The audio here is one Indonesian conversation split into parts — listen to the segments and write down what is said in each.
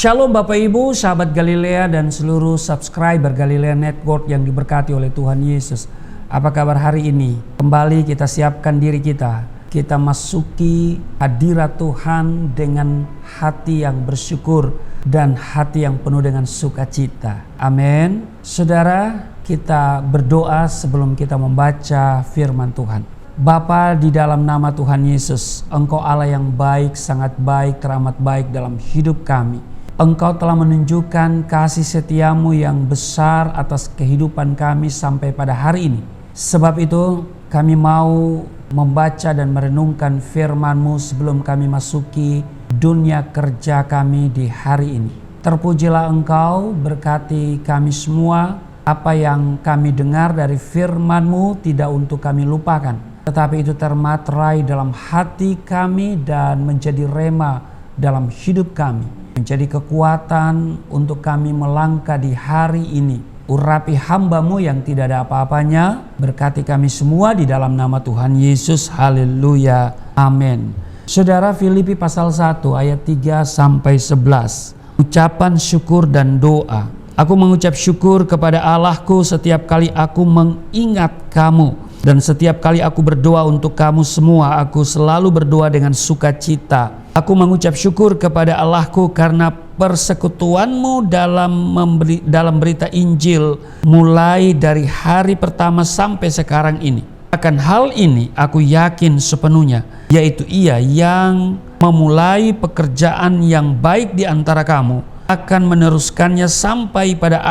Shalom Bapak Ibu, sahabat Galilea dan seluruh subscriber Galilea Network yang diberkati oleh Tuhan Yesus. Apa kabar hari ini? Kembali kita siapkan diri kita. Kita masuki hadirat Tuhan dengan hati yang bersyukur dan hati yang penuh dengan sukacita. Amin. Saudara, kita berdoa sebelum kita membaca firman Tuhan. Bapa, di dalam nama Tuhan Yesus, Engkau Allah yang baik, sangat baik, teramat baik dalam hidup kami. Engkau telah menunjukkan kasih setiamu yang besar atas kehidupan kami sampai pada hari ini. Sebab itu kami mau membaca dan merenungkan firman-Mu sebelum kami masuki dunia kerja kami di hari ini. Terpujilah Engkau, berkati kami semua. Apa yang kami dengar dari firman-Mu tidak untuk kami lupakan, tetapi itu termaterai dalam hati kami dan menjadi rema dalam hidup kami, menjadi kekuatan untuk kami melangkah di hari ini. Urapi hamba-Mu yang tidak ada apa-apanya, berkati kami semua di dalam nama Tuhan Yesus. Haleluya, amin. Saudara, Filipi pasal 1 ayat 3 sampai 11. Ucapan syukur dan doa. Aku mengucap syukur kepada Allahku setiap kali aku mengingat kamu, dan setiap kali aku berdoa untuk kamu semua, aku selalu berdoa dengan sukacita. Aku mengucap syukur kepada Allahku karena persekutuanmu dalam berita Injil mulai dari hari pertama sampai sekarang ini. Akan hal ini aku yakin sepenuhnya, yaitu Ia yang memulai pekerjaan yang baik di antara kamu akan meneruskannya sampai pada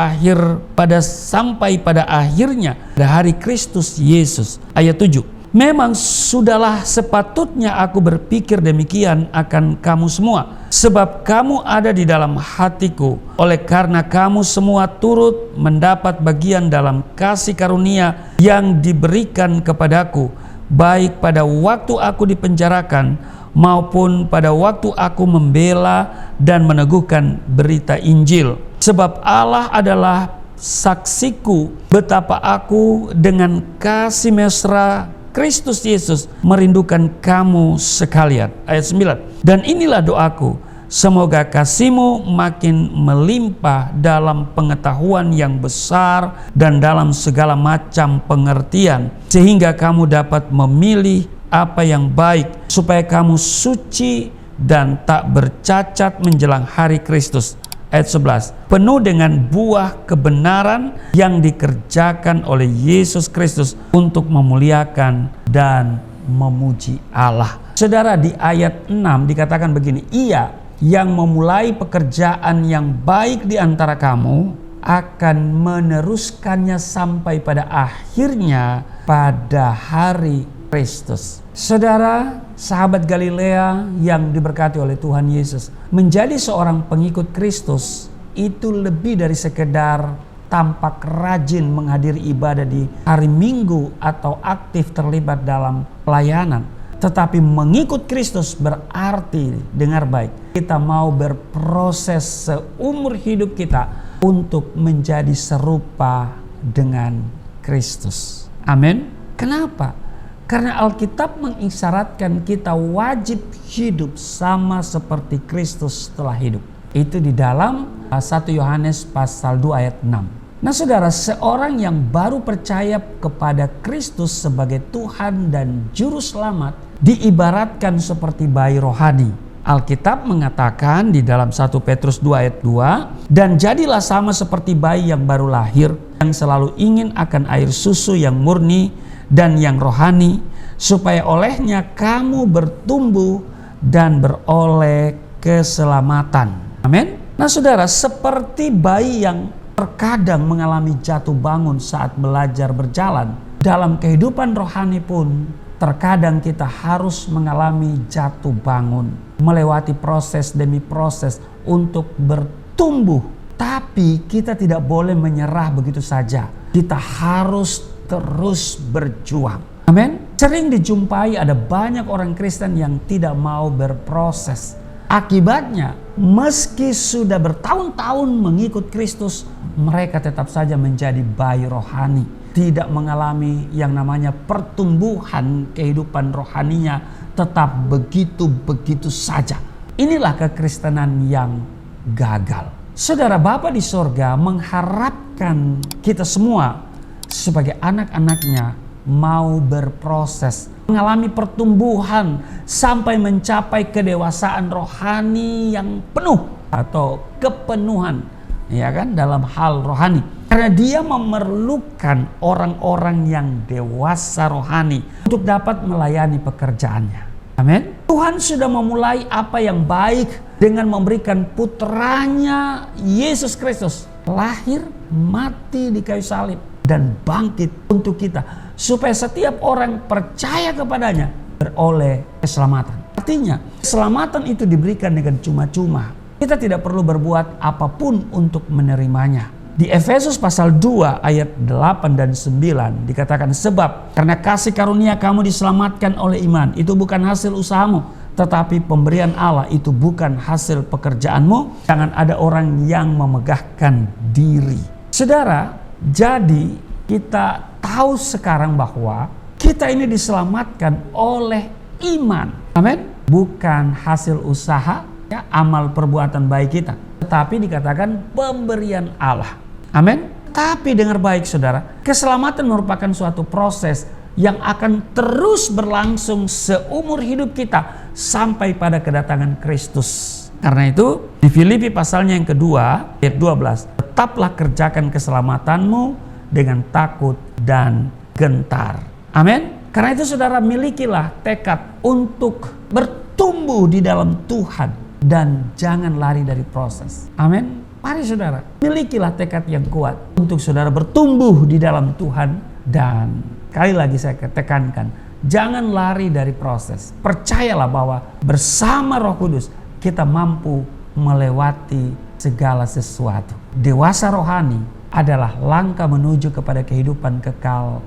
akhirnya pada hari Kristus Yesus. Ayat 7. Memang sudahlah sepatutnya aku berpikir demikian akan kamu semua, sebab kamu ada di dalam hatiku. Oleh karena kamu semua turut mendapat bagian dalam kasih karunia yang diberikan kepadaku, baik pada waktu aku dipenjarakan maupun pada waktu aku membela dan meneguhkan berita Injil. Sebab Allah adalah saksiku betapa aku dengan kasih mesra Kristus Yesus merindukan kamu sekalian. Ayat 9. Dan inilah doaku, semoga kasih-Mu makin melimpah dalam pengetahuan yang besar dan dalam segala macam pengertian, sehingga kamu dapat memilih apa yang baik, supaya kamu suci dan tak bercacat menjelang hari Kristus. Ayat 11. Penuh dengan buah kebenaran yang dikerjakan oleh Yesus Kristus untuk memuliakan dan memuji Allah. Saudara, di ayat 6 dikatakan begini, Ia yang memulai pekerjaan yang baik di antara kamu akan meneruskannya sampai pada akhirnya pada hari Kristus. Saudara, sahabat Galilea yang diberkati oleh Tuhan Yesus, menjadi seorang pengikut Kristus itu lebih dari sekedar tampak rajin menghadiri ibadah di hari Minggu atau aktif terlibat dalam pelayanan. Tetapi mengikut Kristus berarti, dengar baik, kita mau berproses seumur hidup kita untuk menjadi serupa dengan Kristus. Amin. Kenapa? Karena Alkitab mengisyaratkan kita wajib hidup sama seperti Kristus setelah hidup. Itu di dalam 1 Yohanes pasal 2 ayat 6. Nah saudara, seorang yang baru percaya kepada Kristus sebagai Tuhan dan Juru Selamat diibaratkan seperti bayi rohani. Alkitab mengatakan di dalam 1 Petrus 2 ayat 2, dan jadilah sama seperti bayi yang baru lahir, yang selalu ingin akan air susu yang murni dan yang rohani, supaya olehnya kamu bertumbuh dan beroleh keselamatan. Amin. Nah saudara, seperti bayi yang terkadang mengalami jatuh bangun saat belajar berjalan, dalam kehidupan rohani pun terkadang kita harus mengalami jatuh bangun, melewati proses demi proses untuk bertumbuh. Tapi kita tidak boleh menyerah begitu saja. Kita harus terus berjuang. Amin. Sering dijumpai ada banyak orang Kristen yang tidak mau berproses. Akibatnya, meski sudah bertahun-tahun mengikut Kristus, mereka tetap saja menjadi bayi rohani, tidak mengalami yang namanya pertumbuhan kehidupan rohaninya, tetap begitu-begitu saja. Inilah kekristenan yang gagal. Saudara, Bapa di sorga mengharapkan kita semua sebagai anak-anaknya mau berproses, mengalami pertumbuhan sampai mencapai kedewasaan rohani yang penuh atau kepenuhan, ya kan, dalam hal rohani. Karena dia memerlukan orang-orang yang dewasa rohani untuk dapat melayani pekerjaannya. Amin. Tuhan sudah memulai apa yang baik dengan memberikan putranya Yesus Kristus lahir, mati di kayu salib, dan bangkit untuk kita, supaya setiap orang percaya kepadanya beroleh keselamatan. Artinya, keselamatan itu diberikan dengan cuma-cuma. Kita tidak perlu berbuat apapun untuk menerimanya. Di Efesus pasal 2 ayat 8 dan 9 dikatakan, sebab karena kasih karunia kamu diselamatkan oleh iman, itu bukan hasil usahamu, tetapi pemberian Allah, itu bukan hasil pekerjaanmu. Jangan ada orang yang memegahkan diri. Saudara, jadi kita tahu sekarang bahwa kita ini diselamatkan oleh iman. Amin. Bukan hasil usaha, ya, amal perbuatan baik kita, tetapi dikatakan pemberian Allah. Amin. Tapi dengar baik saudara, keselamatan merupakan suatu proses yang akan terus berlangsung seumur hidup kita sampai pada kedatangan Kristus. Karena itu di Filipi pasalnya yang kedua ayat 12, tetaplah kerjakan keselamatanmu dengan takut dan gentar. Amin. Karena itu saudara, milikilah tekad untuk bertumbuh di dalam Tuhan dan jangan lari dari proses. Amin. Mari saudara, milikilah tekad yang kuat untuk saudara bertumbuh di dalam Tuhan, dan kali lagi saya tekankan, jangan lari dari proses. Percayalah bahwa bersama Roh Kudus kita mampu melewati segala sesuatu. Dewasa rohani adalah langkah menuju kepada kehidupan kekal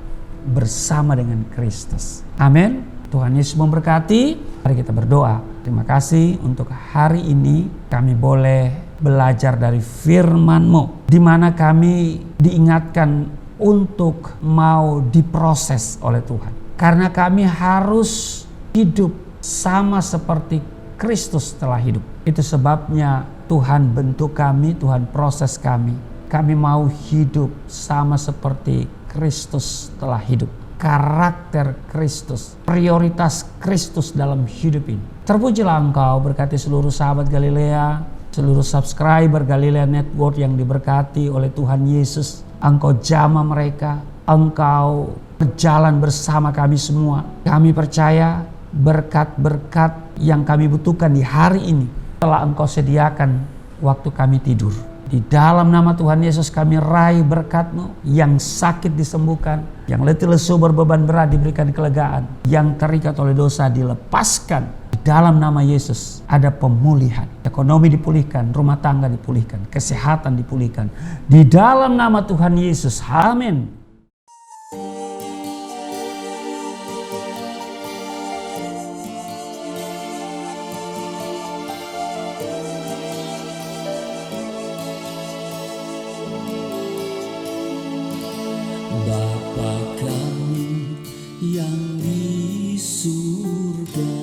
bersama dengan Kristus. Amin. Tuhan Yesus memberkati. Mari kita berdoa. Terima kasih untuk hari ini kami boleh belajar dari firman-Mu, di mana kami diingatkan untuk mau diproses oleh Tuhan. Karena kami harus hidup sama seperti Kristus telah hidup. Itu sebabnya Tuhan bentuk kami, Tuhan proses kami. Kami mau hidup sama seperti Kristus telah hidup. Karakter Kristus, prioritas Kristus dalam hidup ini. Terpujilah Engkau, berkati seluruh sahabat Galilea, seluruh subscriber Galilea Network yang diberkati oleh Tuhan Yesus. Engkau jamah mereka, Engkau berjalan bersama kami semua. Kami percaya berkat-berkat yang kami butuhkan di hari ini telah Engkau sediakan waktu kami tidur. Di dalam nama Tuhan Yesus kami raih berkat-Mu. Yang sakit disembuhkan, yang letih lesu berbeban berat diberikan kelegaan, yang terikat oleh dosa dilepaskan. Di dalam nama Yesus ada pemulihan, ekonomi dipulihkan, rumah tangga dipulihkan, kesehatan dipulihkan. Di dalam nama Tuhan Yesus, amin. Bapa kami yang di surga,